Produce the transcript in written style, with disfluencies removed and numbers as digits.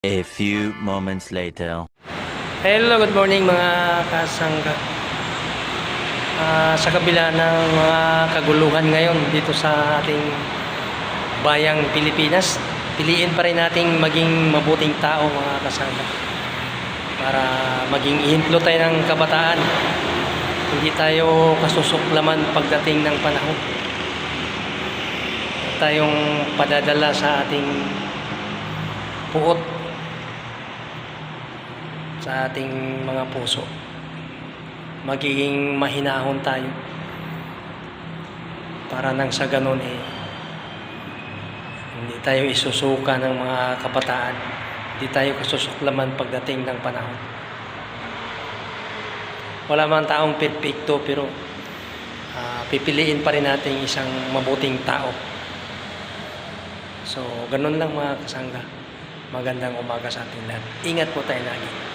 A few moments later. Hello, good morning mga kasangga. Sa kabila ng mga kaguluhan ngayon dito sa ating bayang Pilipinas, piliin pa rin nating maging mabuting tao mga kasangga. Para maging ihemplo tayo ng kabataan. Hindi tayo kasusuklaman pagdating ng panahon. Tayong padadala sa ating puot, sa ating mga puso. Magiging mahinahon tayo para nang sa ganun hindi tayo isusuka ng mga kabataan, hindi tayo kasusuklaman pagdating ng panahon. Wala man taong perfecto, pero pipiliin pa rin natin isang mabuting tao. So ganun lang mga kasangga. Magandang umaga sa ating lahat. Ingat po tayo lagi.